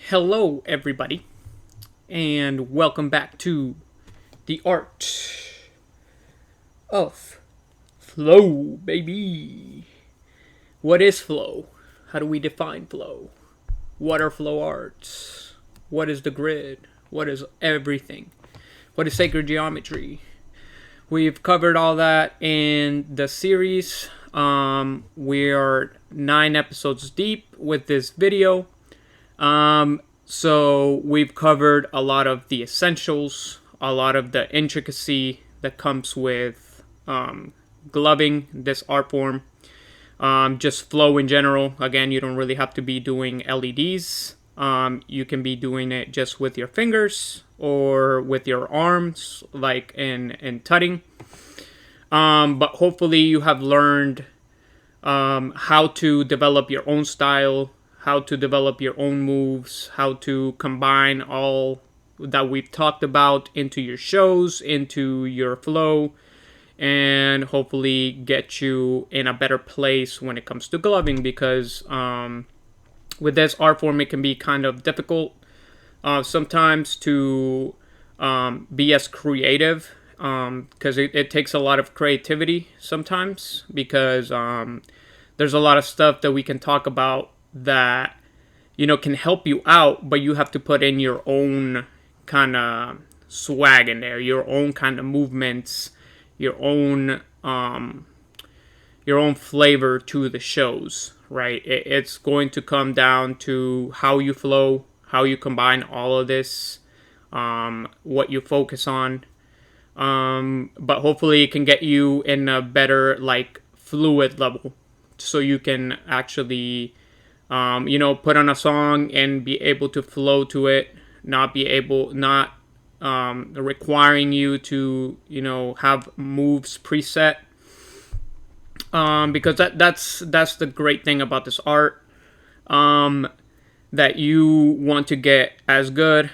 Hello, everybody, and welcome back to the art of flow, baby. What is flow? How do we define flow? What are flow arts? What is the grid? What is everything? What is sacred geometry? We've covered all that in the series. We are 9 episodes deep with this video. So we've covered a lot of the essentials, a lot of the intricacy that comes with gloving this art form. Just flow in general. Again, you don't really have to be doing LEDs. You can be doing it just with your fingers or with your arms, like in tutting. But hopefully you have learned how to develop your own style, how to develop your own moves, how to combine all that we've talked about into your shows, into your flow, and hopefully get you in a better place when it comes to gloving, because with this art form it can be kind of difficult sometimes to be as creative, because it takes a lot of creativity sometimes, because there's a lot of stuff that we can talk about that can help you out, but you have to put in your own kind of swag in there, your own kind of movements, your own flavor to the shows, right? It's going to come down to how you flow, how you combine all of this, what you focus on, but hopefully it can get you in a better fluid level, so you can actually put on a song and be able to flow to it, not requiring you to, have moves preset. Because that's the great thing about this art, that you want to get as good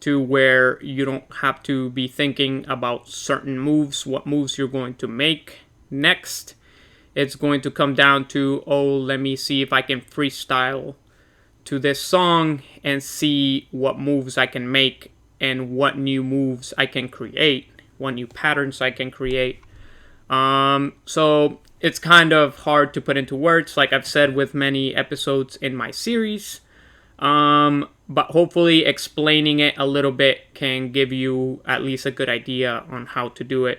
to where you don't have to be thinking about certain moves, what moves you're going to make next. It's going to come down to, let me see if I can freestyle to this song and see what moves I can make and what new moves I can create, what new patterns I can create. So it's kind of hard to put into words, like I've said with many episodes in my series. But hopefully explaining it a little bit can give you at least a good idea on how to do it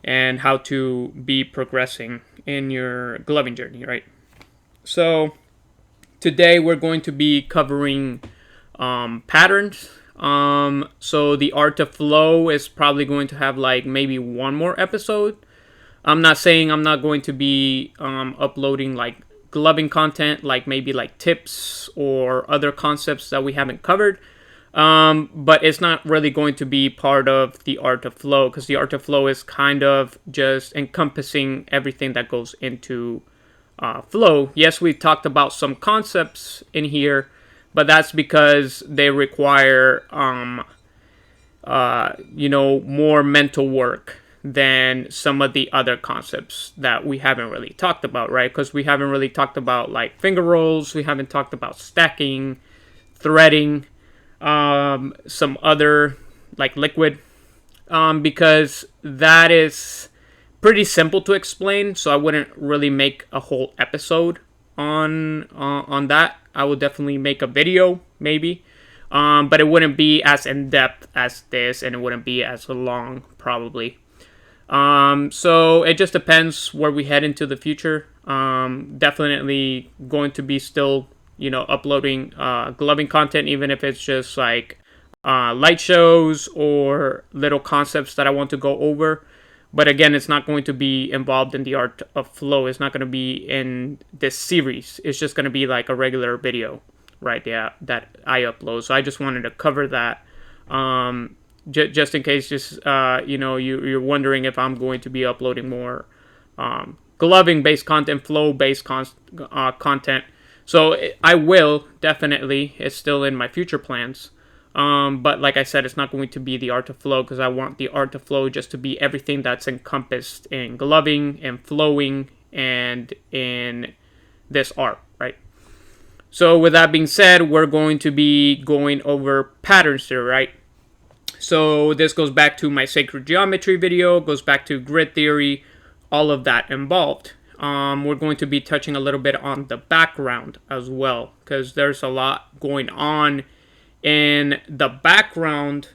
and how to be progressing in your gloving journey, right? So today we're going to be covering patterns. So the art of flow is probably going to have maybe one more episode. I'm not saying I'm not going to be uploading gloving content, maybe tips or other concepts that we haven't covered. But it's not really going to be part of the art of flow, because the art of flow is kind of just encompassing everything that goes into flow. Yes, we've talked about some concepts in here, but that's because they require more mental work than some of the other concepts that we haven't really talked about, right? Because we haven't really talked about finger rolls, we haven't talked about stacking, threading, some other liquid, because that is pretty simple to explain, so I wouldn't really make a whole episode on that. I would definitely make a video maybe, but it wouldn't be as in-depth as this, and it wouldn't be as long probably. So it just depends where we head into the future. Definitely going to be still uploading gloving content, even if it's just light shows or little concepts that I want to go over. But again, it's not going to be involved in the art of flow. It's not going to be in this series. It's just going to be a regular video, right? Yeah, that I upload. So I just wanted to cover that, just in case, you're wondering if I'm going to be uploading more gloving-based content, flow-based content. So I will, definitely. It's still in my future plans. But like I said, it's not going to be the art of flow, because I want the art of flow just to be everything that's encompassed in gloving and flowing and in this art, right? So with that being said, we're going to be going over patterns here, right? So this goes back to my sacred geometry video, goes back to grid theory, all of that involved. We're going to be touching a little bit on the background as well, because there's a lot going on in the background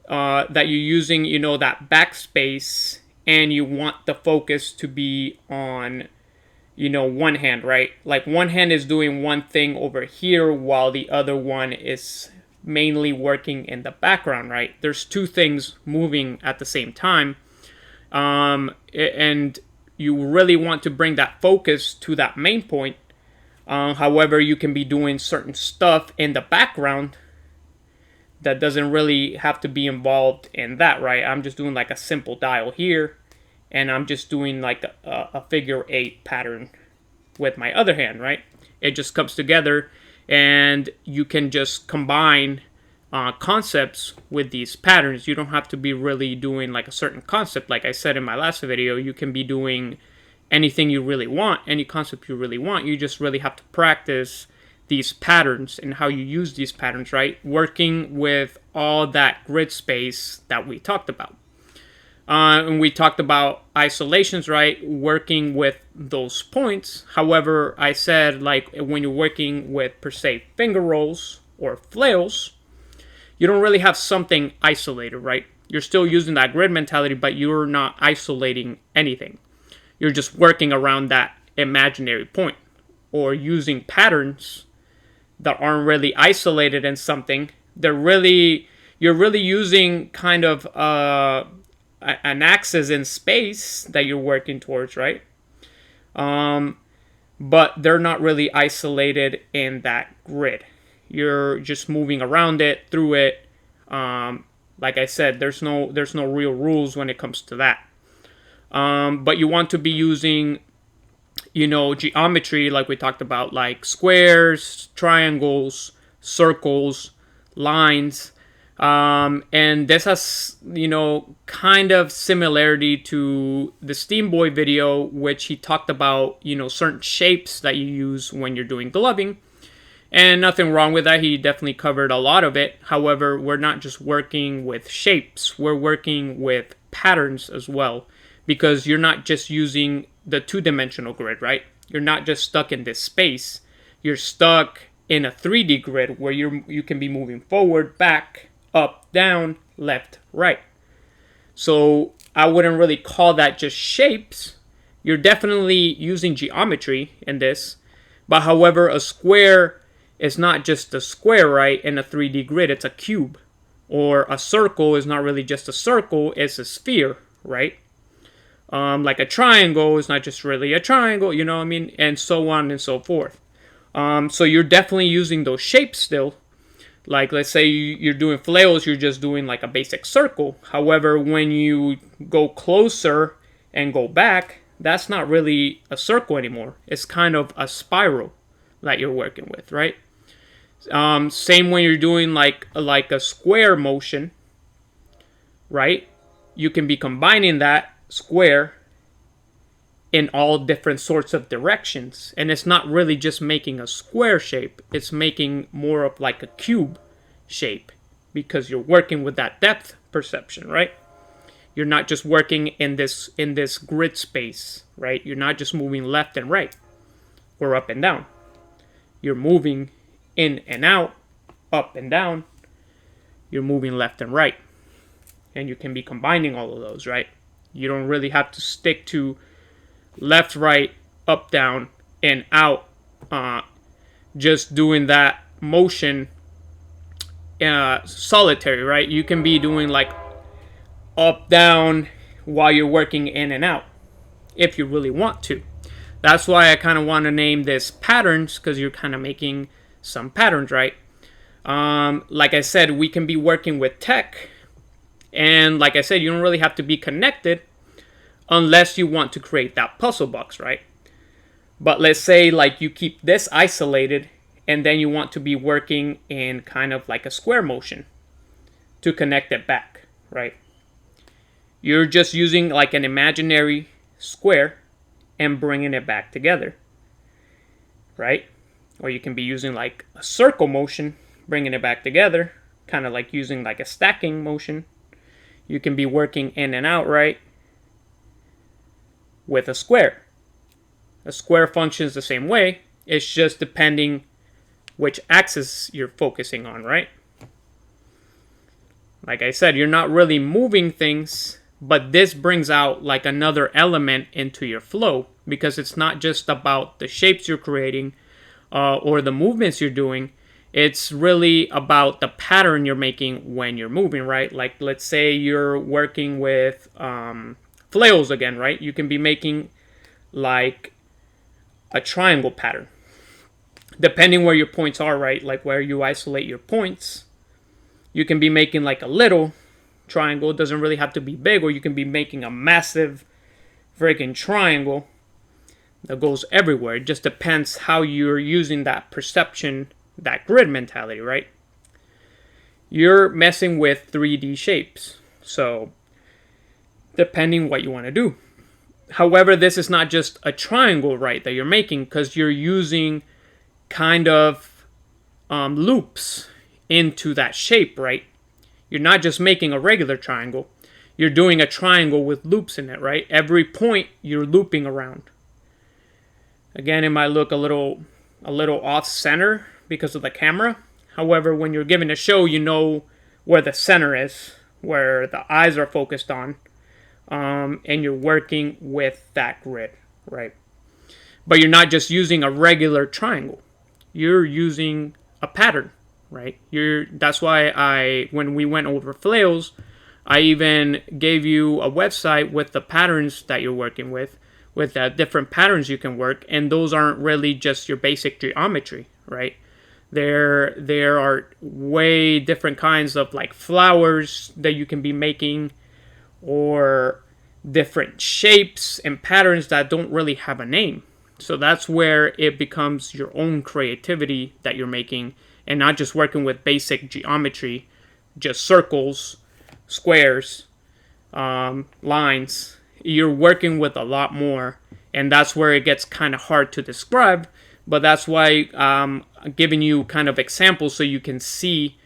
that you're using, you know, that backspace, and you want the focus to be on, you know, one hand, right? Like one hand is doing one thing over here while the other one is mainly working in the background, right? There's two things moving at the same time. And you really want to bring that focus to that main point. However, you can be doing certain stuff in the background that doesn't really have to be involved in that, right? I'm just doing like a simple dial here, and I'm just doing like a figure 8 pattern with my other hand, right? It just comes together, and you can just combine concepts with these patterns. You don't have to be really doing like a certain concept. Like I said in my last video, you can be doing anything you really want, any concept you really want. You just really have to practice these patterns and how you use these patterns, right? Working with all that grid space that we talked about. And we talked about isolations, right? Working with those points. However, I said, like, when you're working with, per se, finger rolls or flails, you don't really have something isolated, right? You're still using that grid mentality, but you're not isolating anything. You're just working around that imaginary point, or using patterns that aren't really isolated in something. You're really using kind of an axis in space that you're working towards, right? But they're not really isolated in that grid. You're just moving around it, through it. Like I said, there's no real rules when it comes to that. But you want to be using, you know, geometry, like we talked about, like squares, triangles, circles, lines. And this has, you know, kind of similarity to the Steamboy video, which he talked about, you know, certain shapes that you use when you're doing gloving. And nothing wrong with that. He definitely covered a lot of it. However, we're not just working with shapes. We're working with patterns as well. Because you're not just using the two-dimensional grid, right? You're not just stuck in this space. You're stuck in a 3D grid where you can be moving forward, back, up, down, left, right. So I wouldn't really call that just shapes. You're definitely using geometry in this. But however, a square is not just a square, right? In a 3D grid, it's a cube. Or a circle is not really just a circle, it's a sphere, right? Like a triangle is not just really a triangle, you know what I mean? And so on and so forth. So you're definitely using those shapes still. Like, let's say you're doing flails, you're just doing like a basic circle. However, when you go closer and go back, that's not really a circle anymore. It's kind of a spiral that you're working with, right? Same when you're doing like a square motion, right? You can be combining that square in all different sorts of directions, and it's not really just making a square shape, it's making more of like a cube shape, because you're working with that depth perception, right? You're not just working in this grid space, right? You're not just moving left and right or up and down. You're moving in and out, up and down. You're moving left and right, and you can be combining all of those, right? You don't really have to stick to left, right, up, down, and out. Just doing that motion solitary, right? You can be doing like up, down while you're working in and out if you really want to. That's why I kind of want to name this patterns, because you're kind of making some patterns, right? Like I said, we can be working with tech. And like I said, you don't really have to be connected unless you want to create that puzzle box, right? But let's say like you keep this isolated, and then you want to be working in kind of like a square motion to connect it back, right? You're just using like an imaginary square and bringing it back together, right? Or you can be using like a circle motion, bringing it back together, kind of like using like a stacking motion. You can be working in and out, right, with a square. A square functions the same way. It's just depending which axis you're focusing on, right? Like I said, you're not really moving things, but this brings out like another element into your flow, because it's not just about the shapes you're creating or the movements you're doing. It's really about the pattern you're making when you're moving, right? Like, let's say you're working with flails again, right? You can be making like a triangle pattern, depending where your points are, right? Like where you isolate your points. You can be making like a little triangle. It doesn't really have to be big, or you can be making a massive freaking triangle that goes everywhere. It just depends how you're using that perception, that grid mentality, right? You're messing with 3D shapes, so depending what you want to do. However, this is not just a triangle, right, that you're making, because you're using kind of loops into that shape, right? You're not just making a regular triangle. You're doing a triangle with loops in it, right? Every point you're looping around. Again, it might look a little off center because of the camera. However, when you're giving a show, you know where the center is, where the eyes are focused on, and you're working with that grid, right? But you're not just using a regular triangle. You're using a pattern, right? That's why when we went over flails, I even gave you a website with the patterns that you're working with the different patterns you can work, and those aren't really just your basic geometry, right? There are way different kinds of like flowers that you can be making, or different shapes and patterns that don't really have a name. So that's where it becomes your own creativity that you're making, and not just working with basic geometry, just circles, squares, lines. You're working with a lot more, and that's where it gets kind of hard to describe. But that's why I'm giving you kind of examples so you can see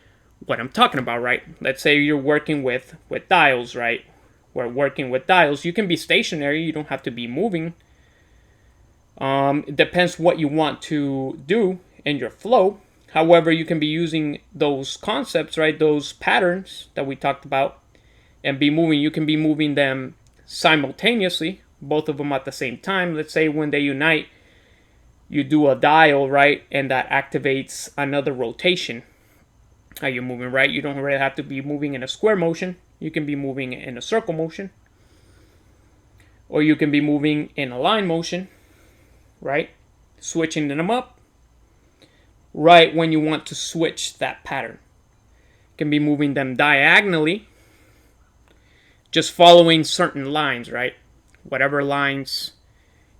what I'm talking about, right? Let's say you're working with dials, right? We're working with dials. You can be stationary. You don't have to be moving. It depends what you want to do in your flow. However, you can be using those concepts, right? Those patterns that we talked about, and be moving. You can be moving them simultaneously, both of them at the same time. Let's say when they unite, you do a dial, right? And that activates another rotation. How you're moving, right? You don't really have to be moving in a square motion. You can be moving in a circle motion. Or you can be moving in a line motion, right? Switching them up right when you want to switch that pattern. You can be moving them diagonally, just following certain lines, right? Whatever lines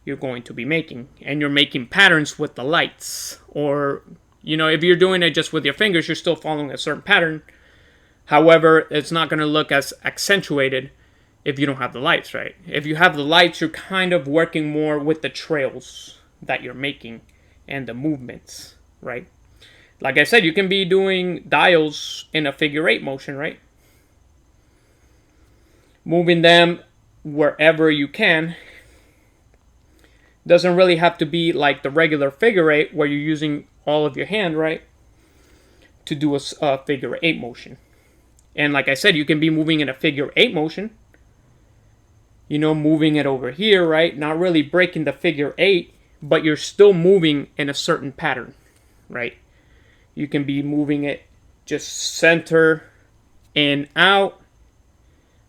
you're going to be making. And you're making patterns with the lights. Or, if you're doing it just with your fingers, you're still following a certain pattern. However, it's not going to look as accentuated if you don't have the lights, right? If you have the lights, you're kind of working more with the trails that you're making and the movements, right? Like I said, you can be doing dials in a figure 8 motion, right? Moving them wherever you can. Doesn't really have to be like the regular figure 8 where you're using all of your hand, right? To do a figure 8 motion. And like I said, you can be moving in a figure 8 motion. Moving it over here, right? Not really breaking the figure 8, but you're still moving in a certain pattern, right? You can be moving it just center in, out,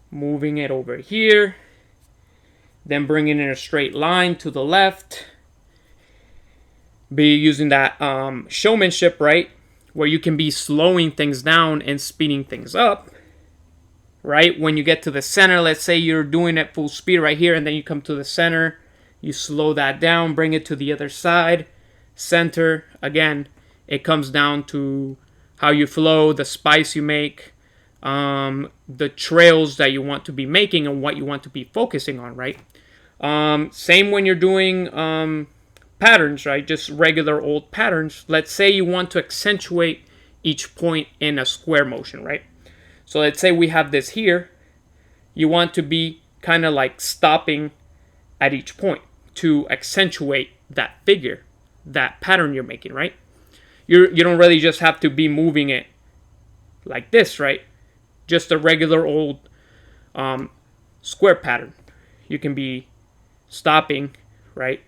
moving it over here, then bringing in a straight line to the left. Be using that showmanship, right? Where you can be slowing things down and speeding things up, right? When you get to the center, let's say you're doing it full speed right here, and then you come to the center, you slow that down, bring it to the other side, center. Again, it comes down to how you flow, the spice you make, the trails that you want to be making and what you want to be focusing on, right? Same when you're doing patterns, right? Just regular old patterns. Let's say you want to accentuate each point in a square motion, right? So let's say we have this here. You want to be kind of like stopping at each point to accentuate that figure, that pattern you're making, right? You don't really just have to be moving it like this, right? Just a regular old square pattern. You can be stopping, right?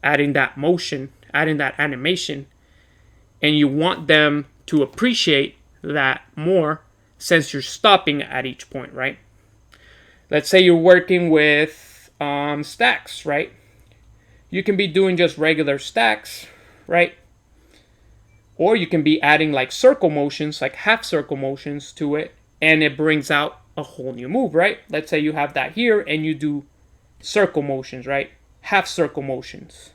Adding that motion, adding that animation, and you want them to appreciate that more since you're stopping at each point, right? Let's say you're working with stacks, right? You can be doing just regular stacks, right? Or you can be adding like circle motions, like half circle motions to it, and it brings out a whole new move, right? Let's say you have that here and you do circle motions, right? Half circle motions.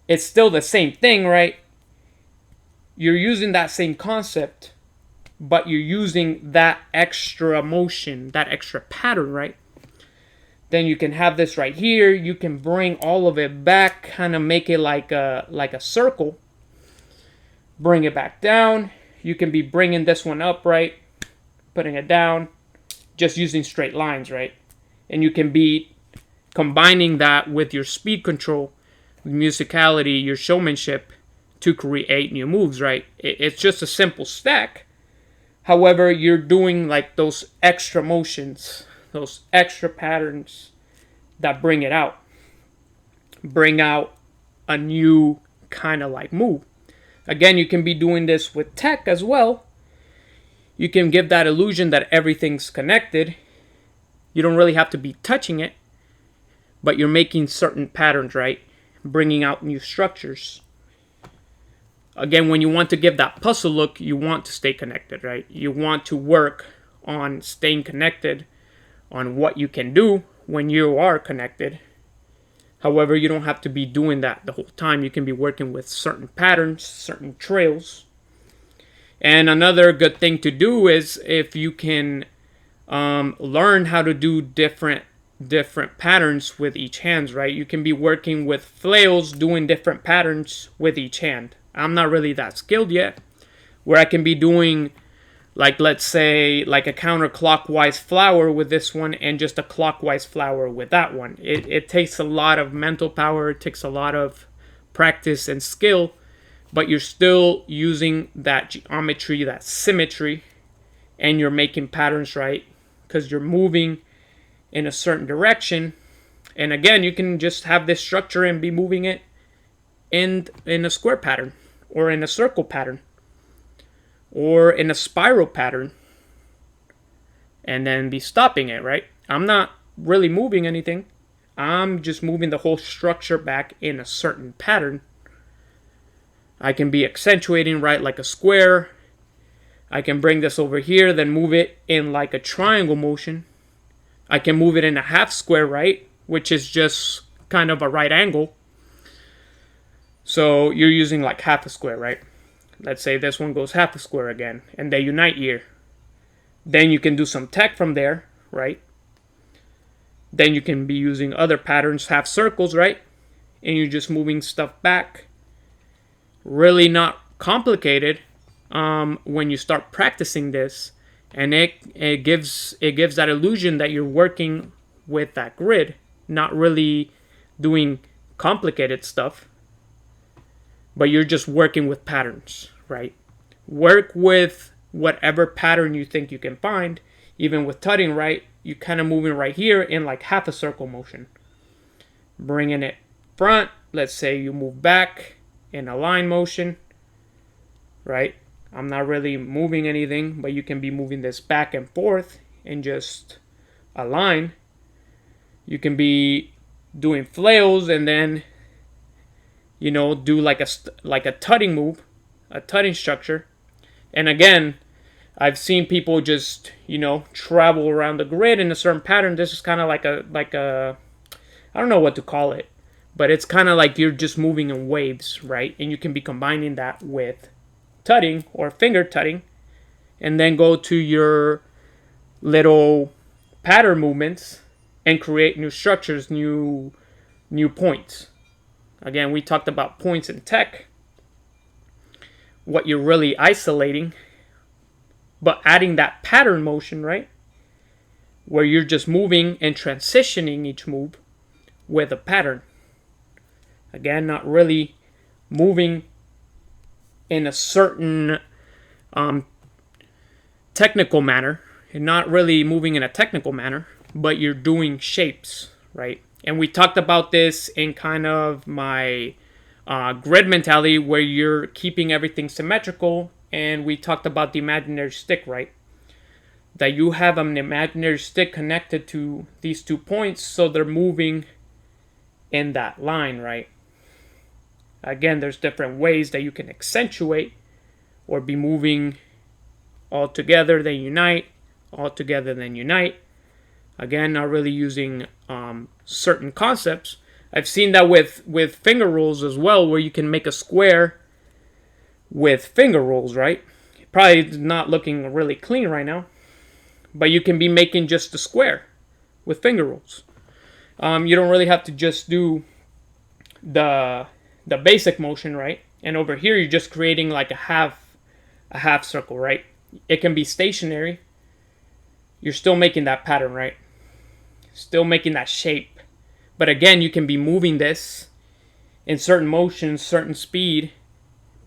It's still the same thing, right? You're using that same concept, but you're using that extra motion, that extra pattern, right? Then you can have this right here. You can bring all of it back, kind of make it like a circle. Bring it back down. You can be bringing this one up, right? Putting it down, just using straight lines, right? And you can be combining that with your speed control, musicality, your showmanship to create new moves, right? It's just a simple stack. However, you're doing like those extra motions, those extra patterns that bring it out. Bring out a new kind of like move. Again, you can be doing this with tech as well. You can give that illusion that everything's connected. You don't really have to be touching it, but you're making certain patterns, right? Bringing out new structures. Again, when you want to give that puzzle look, you want to stay connected, right? You want to work on staying connected, on what you can do when you are connected. However, you don't have to be doing that the whole time. You can be working with certain patterns, certain trails. And another good thing to do is if you can learn how to do different patterns with each hand, right? You can be working with flails, doing different patterns with each hand. I'm not really that skilled yet, where I can be doing, like, let's say, like a counterclockwise flower with this one and just a clockwise flower with that one. It takes a lot of mental power. It takes a lot of practice and skill, but you're still using that geometry, that symmetry, and you're making patterns, right? Because you're moving in a certain direction. And again, you can just have this structure and be moving it in a square pattern, or in a circle pattern, or in a spiral pattern, and then be stopping it, right? I'm not really moving anything. I'm just moving the whole structure back in a certain pattern. I can be accentuating, right, like a square. I can bring this over here, then move it in like a triangle motion. I can move it in a half square, right, which is just kind of a right angle. So you're using like half a square, right? Let's say this one goes half a square again, and they unite here. Then you can do some tech from there, right? Then you can be using other patterns, half circles, right? And you're just moving stuff back. Really not complicated when you start practicing this, and it gives that illusion that you're working with that grid, not really doing complicated stuff, but you're just working with patterns, right? Work with whatever pattern you think you can find. Even with tutting, right, you're kind of moving right here in like half a circle motion. Bringing it front, let's say you move back in a line motion, right? I'm not really moving anything, but you can be moving this back and forth in just a line. You can be doing flails and then, you know, do like a tutting move, a tutting structure. And again, I've seen people just, you know, travel around the grid in a certain pattern. This is kind of like a I don't know what to call it, but it's kind of like you're just moving in waves, right? And you can be combining that with tutting or finger tutting, and then go to your little pattern movements and create new structures, new points. Again, we talked about points in tech, what you're really isolating, but adding that pattern motion, right? Where you're just moving and transitioning each move with a pattern. Again, not really moving in a certain technical manner, and not really moving in a technical manner, but you're doing shapes, right? And we talked about this in kind of my grid mentality, where you're keeping everything symmetrical, and we talked about the imaginary stick, right? That you have an imaginary stick connected to these 2 points, so they're moving in that line, right? Again, there's different ways that you can accentuate or be moving all together, then unite, all together, then unite. Again, not really using certain concepts. I've seen that with finger rolls as well, where you can make a square with finger rolls, right? Probably not looking really clean right now, but you can be making just a square with finger rolls. You don't really have to just do the basic motion, right? And over here, you're just creating like a half circle, right? It can be stationary. You're still making that pattern, right? Still making that shape. But again, you can be moving this in certain motions, certain speed,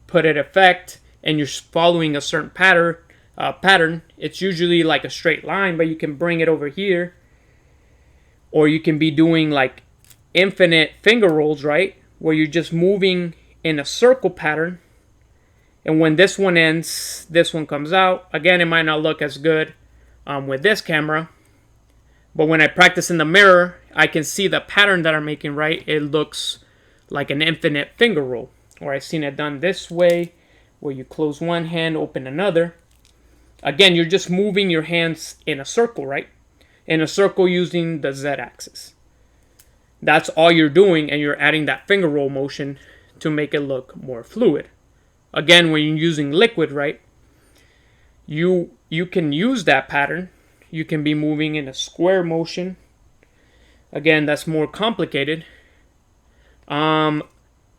put it effect, and you're following a certain pattern. It's usually like a straight line, but you can bring it over here. Or you can be doing like infinite finger rolls, right? Where you're just moving in a circle pattern. And when this one ends, this one comes out. Again, it might not look as good with this camera. But when I practice in the mirror, I can see the pattern that I'm making, right? It looks like an infinite finger roll. Or I've seen it done this way, where you close one hand, open another. Again, you're just moving your hands in a circle, right? In a circle using the Z-axis. That's all you're doing, and you're adding that finger roll motion to make it look more fluid. Again, when you're using liquid, right, you can use that pattern. You can be moving in a square motion. Again, that's more complicated. But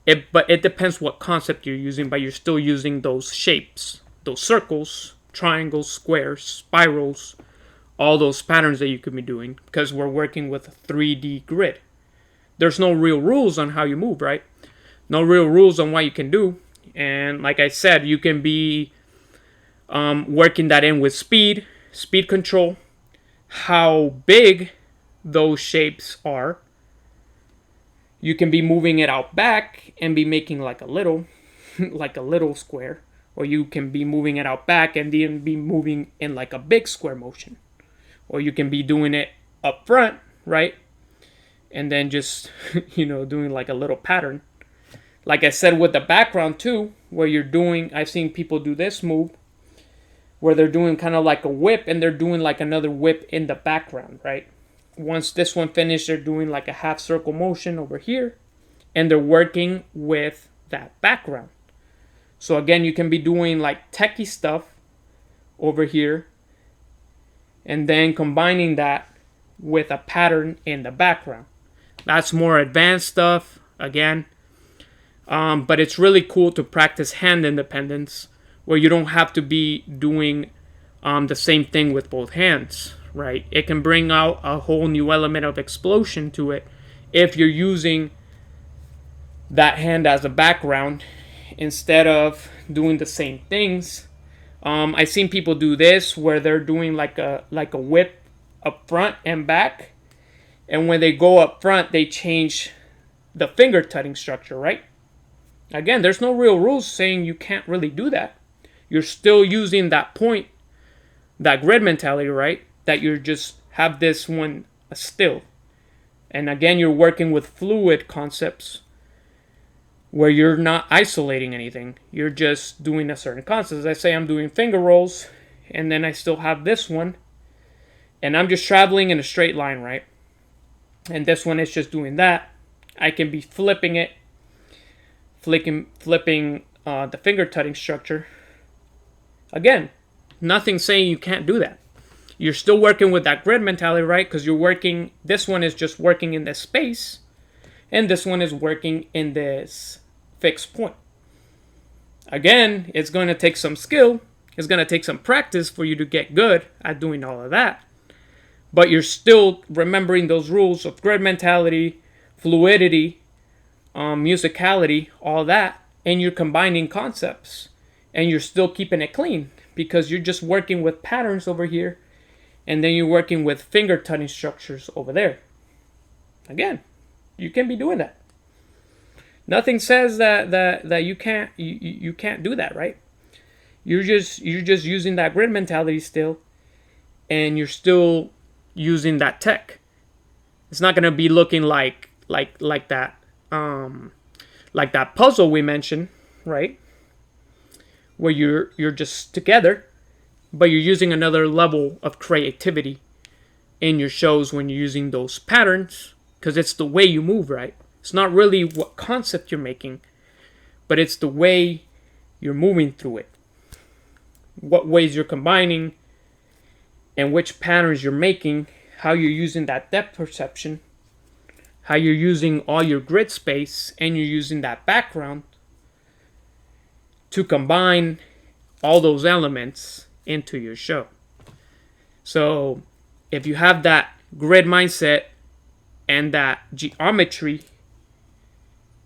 it depends what concept you're using, but you're still using those shapes, those circles, triangles, squares, spirals, all those patterns that you could be doing, because we're working with a 3D grid. There's no real rules on how you move, right? No real rules on what you can do. And like I said, you can be working that in with speed control, how big those shapes are. You can be moving it out back and be making like a little, like a little square. Or you can be moving it out back and then be moving in like a big square motion. Or you can be doing it up front, right? And then just, doing like a little pattern. Like I said with the background too, where you're doing, I've seen people do this move, where they're doing kind of like a whip, and they're doing like another whip in the background, right? Once this one finished, they're doing like a half circle motion over here, and they're working with that background. So again, you can be doing like techie stuff over here, and then combining that with a pattern in the background. That's more advanced stuff, again. But it's really cool to practice hand independence, where you don't have to be doing the same thing with both hands, right? It can bring out a whole new element of explosion to it if you're using that hand as a background instead of doing the same things. I've seen people do this where they're doing like a whip up front and back, and when they go up front, they change the finger tutting structure, right? Again, there's no real rules saying you can't really do that. You're still using that point, that grid mentality, right? That you just have this one still. And again, you're working with fluid concepts where you're not isolating anything. You're just doing a certain concept. As I say, I'm doing finger rolls, and then I still have this one, and I'm just traveling in a straight line, right? And this one is just doing that. I can be flipping it, flipping the finger tutting structure. Again, nothing saying you can't do that. You're still working with that grid mentality, right? Because you're working, this one is just working in this space, and this one is working in this fixed point. Again, it's going to take some skill. It's going to take some practice for you to get good at doing all of that. But you're still remembering those rules of grid mentality, fluidity, musicality, all that, and you're combining concepts. And you're still keeping it clean because you're just working with patterns over here, and then you're working with finger tutting structures over there. Again, you can be doing that. Nothing says that you can't do that, right? You're just using that grid mentality still, and you're still using that tech. It's not gonna be looking like that puzzle we mentioned, right? Where you're just together, but you're using another level of creativity in your shows when you're using those patterns, because it's the way you move, right? It's not really what concept you're making, but it's the way you're moving through it. What ways you're combining, and which patterns you're making, how you're using that depth perception, how you're using all your grid space, and you're using that background to combine all those elements into your show. So if you have that grid mindset and that geometry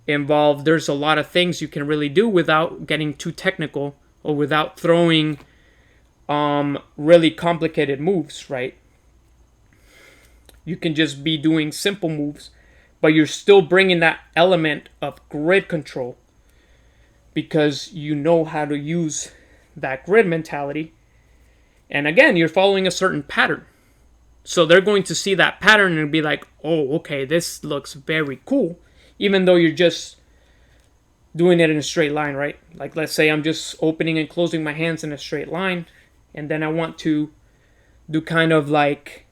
involved, there's a lot of things you can really do without getting too technical or without throwing really complicated moves, right? You can just be doing simple moves, but you're still bringing that element of grid control because you know how to use that grid mentality. And again, you're following a certain pattern. So they're going to see that pattern and be like, oh, okay, this looks very cool. Even though you're just doing it in a straight line, right? Like, let's say I'm just opening and closing my hands in a straight line, and then I want to do kind of like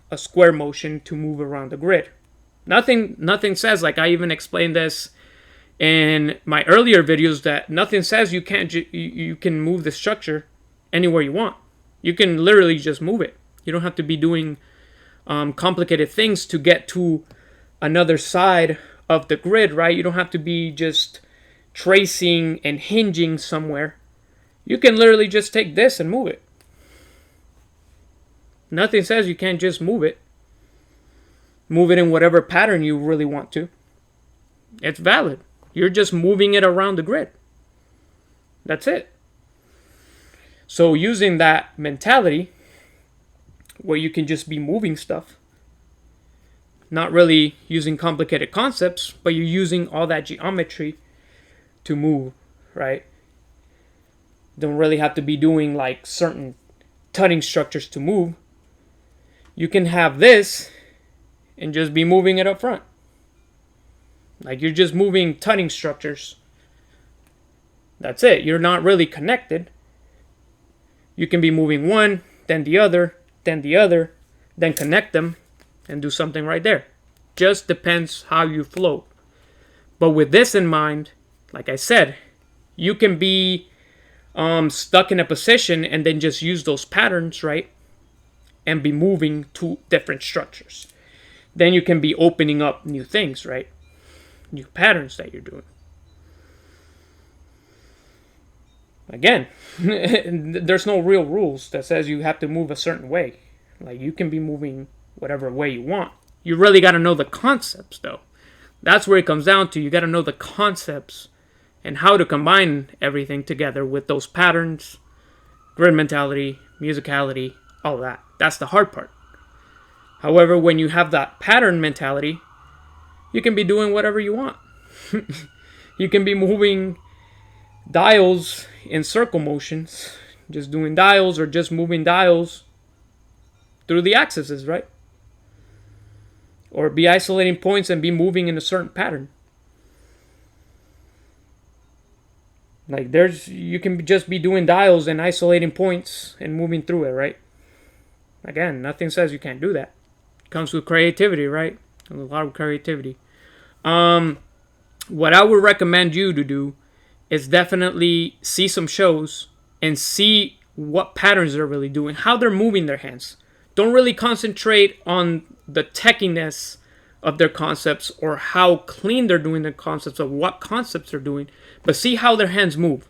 a square motion to move around the grid. Nothing says, like I even explained this in my earlier videos, that nothing says you can move the structure anywhere you want. You can literally just move it. You don't have to be doing complicated things to get to another side of the grid, right? You don't have to be just tracing and hinging somewhere. You can literally just take this and move it. Nothing says you can't just move it. Move it in whatever pattern you really want to. It's valid. You're just moving it around the grid. That's it. So using that mentality, where you can just be moving stuff, not really using complicated concepts, but you're using all that geometry to move, right? Don't really have to be doing like certain tutting structures to move. You can have this and just be moving it up front. Like you're just moving tutting structures. That's it. You're not really connected. You can be moving one, then the other, then the other, then connect them and do something right there. Just depends how you flow. But with this in mind, like I said, you can be stuck in a position and then just use those patterns, right? And be moving to different structures. Then you can be opening up new things, right? New patterns that you're doing. Again, there's no real rules that says you have to move a certain way. Like you can be moving whatever way you want. You really got to know the concepts though. That's where it comes down to. You got to know the concepts and how to combine everything together with those patterns, grid mentality, musicality, all that. That's the hard part. However, when you have that pattern mentality, you can be doing whatever you want. You can be moving dials in circle motions, just doing dials or just moving dials through the axes, right? Or be isolating points and be moving in a certain pattern. Like you can just be doing dials and isolating points and moving through it, right? Again, nothing says you can't do that. It comes with creativity, right? A lot of creativity. What I would recommend you to do is definitely see some shows and see what patterns they're really doing, how they're moving their hands. Don't really concentrate on the techiness of their concepts or how clean they're doing their concepts, of what concepts they're doing, but see how their hands move.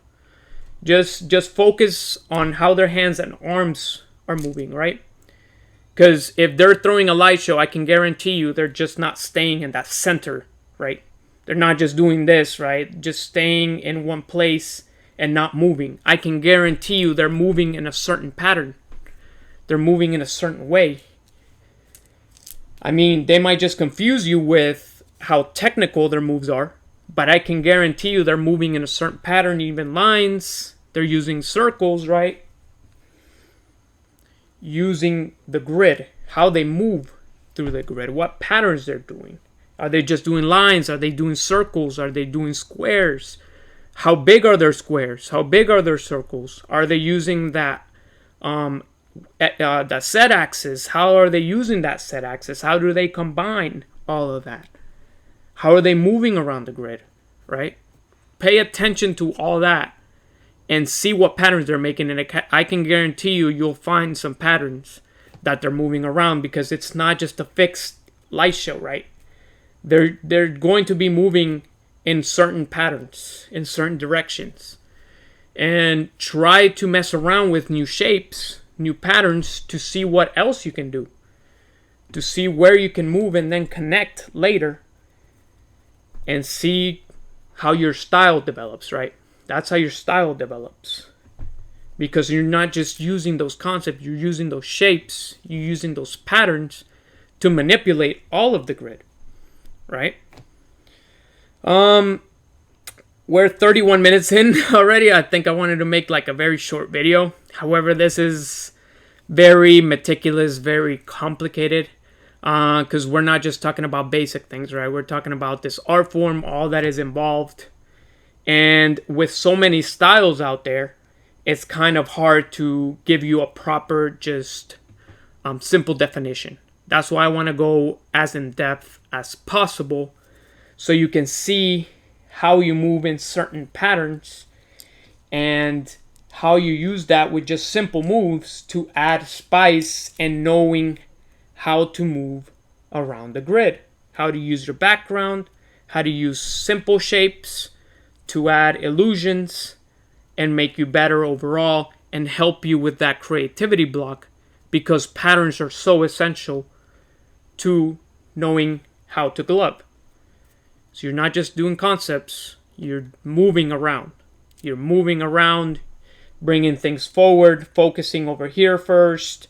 Just focus on how their hands and arms are moving, right? Because if they're throwing a light show, I can guarantee you they're just not staying in that center, right? They're not just doing this, right? Just staying in one place and not moving. I can guarantee you they're moving in a certain pattern. They're moving in a certain way. I mean, they might just confuse you with how technical their moves are, but I can guarantee you they're moving in a certain pattern, even lines. They're using circles, right? Using the grid, how they move through the grid, what patterns they're doing. Are they just doing lines? Are they doing circles? Are they doing squares? How big are their squares? How big are their circles? Are they using that set axis? How are they using that set axis? How do they combine all of that? How are they moving around the grid, right? Pay attention to all that and see what patterns they're making. And I can guarantee you'll find some patterns that they're moving around, because it's not just a fixed light show, right? They're going to be moving in certain patterns, in certain directions. And try to mess around with new shapes, new patterns, to see what else you can do. To see where you can move and then connect later. And see how your style develops, right? That's how your style develops. Because you're not just using those concepts, you're using those shapes, you're using those patterns to manipulate all of the grid, right? We're 31 minutes in already. I think I wanted to make like a very short video. However, this is very meticulous, very complicated. Because we're not just talking about basic things, right? We're talking about this art form, all that is involved. And with so many styles out there, it's kind of hard to give you a proper, just simple definition. That's why I want to go as in depth as possible, so you can see how you move in certain patterns and how you use that with just simple moves to add spice and knowing how to move around the grid, how to use your background, how to use simple shapes to add illusions and make you better overall and help you with that creativity block, because patterns are so essential to knowing how to glove. So you're not just doing concepts, you're moving around. You're moving around, bringing things forward, focusing over here first,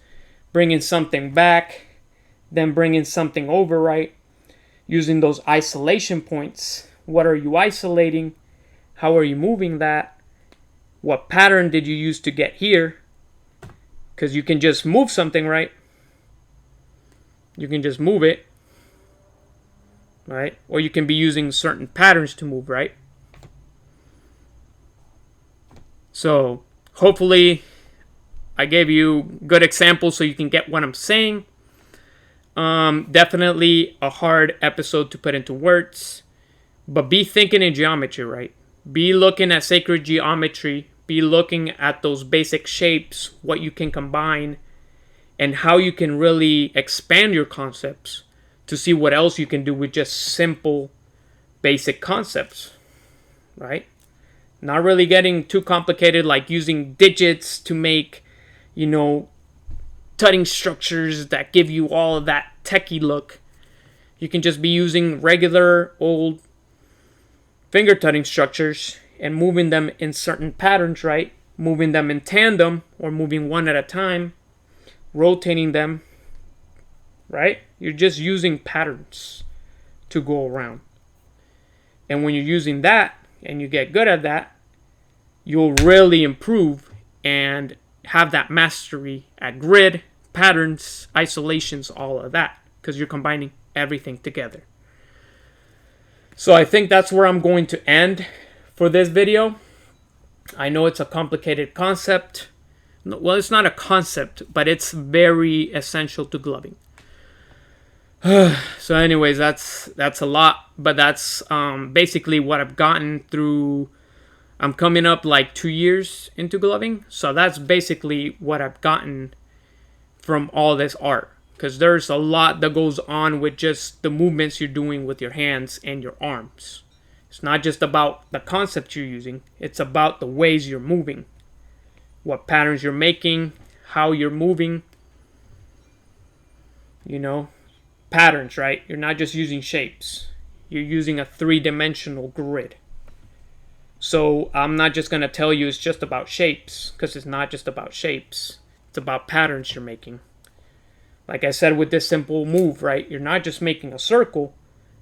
bringing something back, then bringing something over, right? Using those isolation points. What are you isolating? How are you moving that? What pattern did you use to get here? Because you can just move something, right? You can just move it, right? Or you can be using certain patterns to move, right? So hopefully I gave you good examples so you can get what I'm saying. Definitely a hard episode to put into words, but be thinking in geometry, right? Be looking at sacred geometry, be looking at those basic shapes, what you can combine, and how you can really expand your concepts to see what else you can do with just simple, basic concepts, right? Not really getting too complicated, like using digits to make, tutting structures that give you all of that techie look. You can just be using regular old finger tutting structures and moving them in certain patterns, right? Moving them in tandem or moving one at a time, rotating them, right? You're just using patterns to go around. And when you're using that and you get good at that, you'll really improve and have that mastery at grid, patterns, isolations, all of that, because you're combining everything together. So I think that's where I'm going to end for this video. I know it's a complicated concept. Well, it's not a concept, but it's very essential to gloving. So anyways, that's a lot, but that's basically what I've gotten through. I'm coming up like 2 years into gloving, so that's basically what I've gotten from all this art. because there's a lot that goes on with just the movements you're doing with your hands and your arms. It's not just about the concept you're using, it's about the ways you're moving, what patterns you're making, how you're moving. You know, patterns, right? You're not just using shapes, you're using a three-dimensional grid. So I'm not just going to tell you it's just about shapes, because it's not just about shapes. It's about patterns you're making. Like I said with this simple move, right? You're not just making a circle.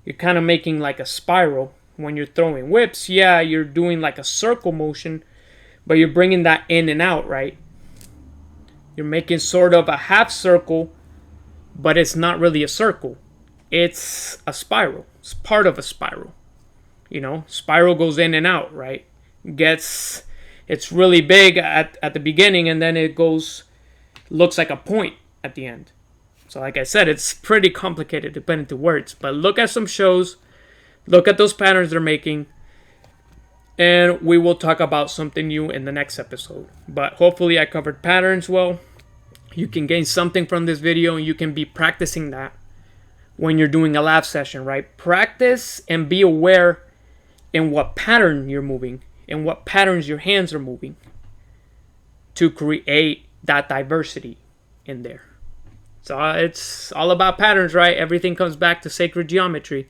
You're kind of making like a spiral. When you're throwing whips, yeah, you're doing like a circle motion, but you're bringing that in and out, right? You're making sort of a half circle, but it's not really a circle. It's a spiral. It's part of a spiral. You know, spiral goes in and out, right? It's really big at the beginning, and then it looks like a point at the end. So like I said, it's pretty complicated to put into words. But look at some shows, look at those patterns they're making, and we will talk about something new in the next episode. But hopefully I covered patterns well. You can gain something from this video, and you can be practicing that when you're doing a lab session, right? Practice and be aware in what pattern you're moving and what patterns your hands are moving to create that diversity in there. So it's all about patterns, right? Everything comes back to sacred geometry.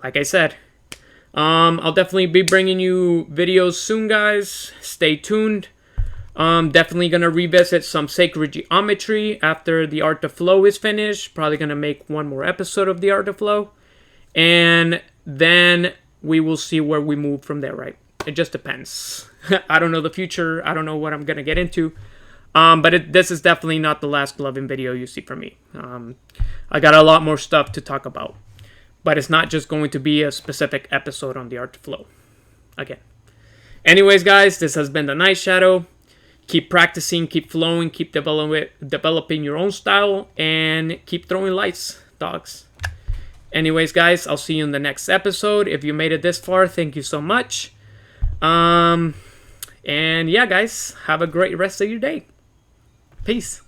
Like I said, I'll definitely be bringing you videos soon, guys. Stay tuned. Definitely going to revisit some sacred geometry after the Art of Flow is finished. Probably going to make one more episode of the Art of Flow. And then we will see where we move from there, right? It just depends. I don't know the future. I don't know what I'm going to get into. But this is definitely not the last gloving video you see from me. I got a lot more stuff to talk about. But it's not just going to be a specific episode on the Art of Flow. Again. Anyways, guys, this has been the Night Shadow. Keep practicing, keep flowing, keep developing your own style, and keep throwing lights, dogs. Anyways, guys, I'll see you in the next episode. If you made it this far, thank you so much. And yeah, guys, have a great rest of your day. Peace.